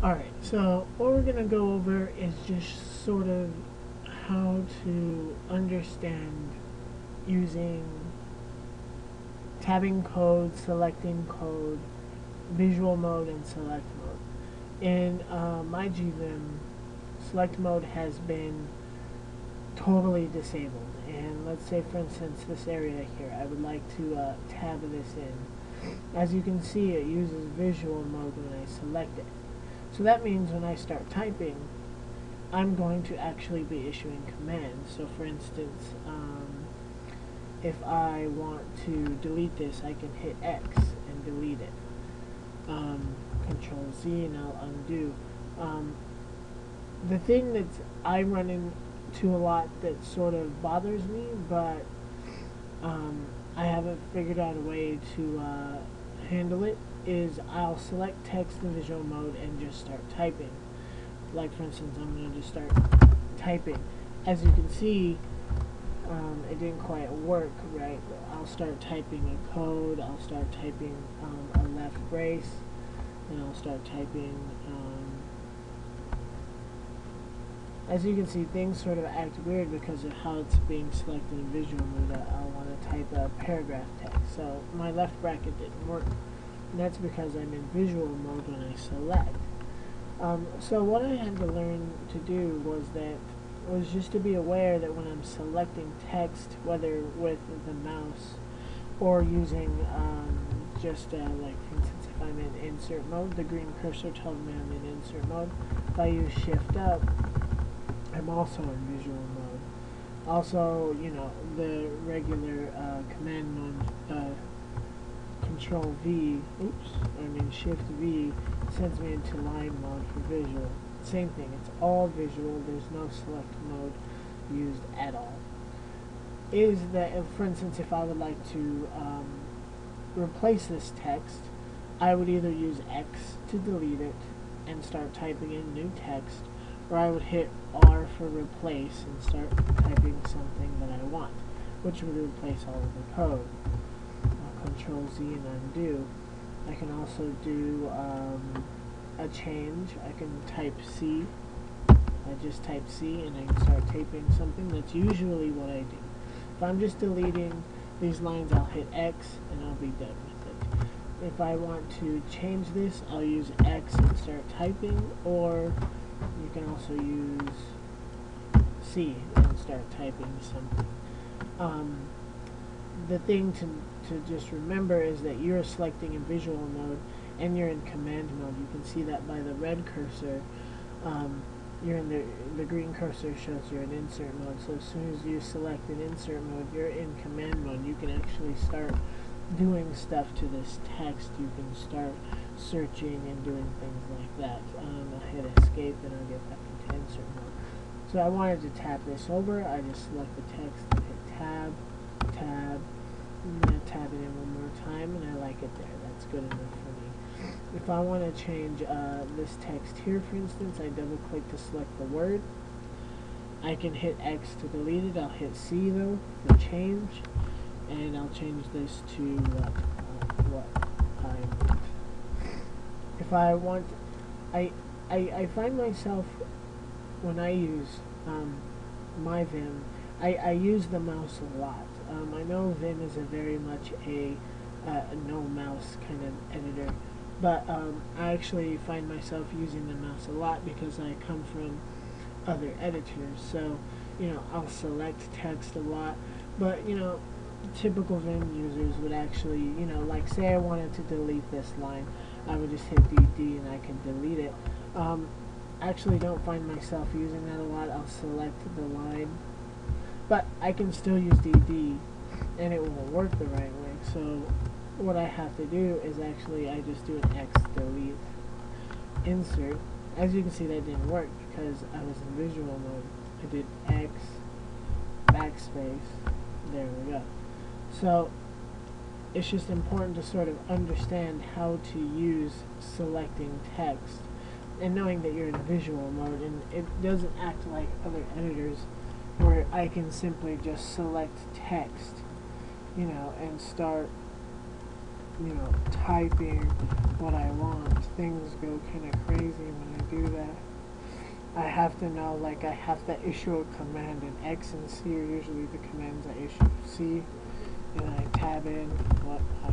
Alright, so what we're going to go over is just sort of how to understand using tabbing code, selecting code, visual mode, and select mode. In my GVim, select mode has been totally disabled. And let's say, for instance, this area here, I would like to tab this in. As you can see, it uses visual mode when I select it. So that means when I start typing, I'm going to actually be issuing commands. So for instance, if I want to delete this, I can hit X and delete it. Control Z and I'll undo. The thing that I run into a lot that sort of bothers me, but I haven't figured out a way to handle it, is I'll select text in visual mode and just start typing. Like for instance, I'm going to just start typing. As you can see, it didn't quite work right. I'll start typing a code, I'll start typing a left brace, and I'll start typing, as you can see, things sort of act weird because of how it's being selected in visual mode. I want to type a paragraph text, so my left bracket didn't work, and that's because I'm in visual mode when I select. So what I had to learn to do was just to be aware that when I'm selecting text, whether with the mouse or using just like for instance, if I'm in insert mode, the green cursor tells me I'm in insert mode. If I use shift up, I'm also in visual mode. Also, you know, the regular command mode, control V, shift V sends me into line mode for visual. Same thing, it's all visual, there's no select mode used at all. Is that, for instance, if I would like to replace this text, I would either use X to delete it and start typing in new text, or I would hit R for replace and start typing something that I want, which would replace all of the code. Control Z and undo. I can also do a change. I can type C. I just type C and I can start typing something. That's usually what I do. If I'm just deleting these lines, I'll hit X and I'll be done with it. If I want to change this, I'll use X and start typing, or you can also use C and start typing something. The thing to just remember is that you're selecting in visual mode and you're in command mode. You can see that by the red cursor. You're in the green cursor shows you're in insert mode. So as soon as you select in insert mode, you're in command mode. You can actually start doing stuff to this text. You can start searching and doing things like that. I'll hit escape and I'll get back into insert mode. So I wanted to tab this over. I just select the text and hit tab, tab. I'm going to tab it in one more time, and I like it there. That's good enough for me. If I want to change this text here, for instance, I double click to select the word. I can hit X to delete it. I'll hit C though for change, and I'll change this to what I want. If I want, I find myself when I use my Vim, I use the mouse a lot. I know Vim is a very much a no mouse kind of editor, but I actually find myself using the mouse a lot because I come from other editors. So, you know, I'll select text a lot, but, you know, typical Vim users would actually, you know, like say I wanted to delete this line, I would just hit DD and I can delete it. I actually don't find myself using that a lot. I'll select the line, but I can still use DD and it will work the right way. So what I have to do is actually I just do an X delete insert. As you can see, that didn't work because I was in visual mode. I did X backspace. There we go. So it's just important to sort of understand how to use selecting text and knowing that you're in visual mode, and it doesn't act like other editors where I can simply just select text, you know, and start you know, typing what I want, things go kind of crazy when I do that. I have to know, like, I have to issue a command, and X and C are usually the commands I issue. C, and I tab in what I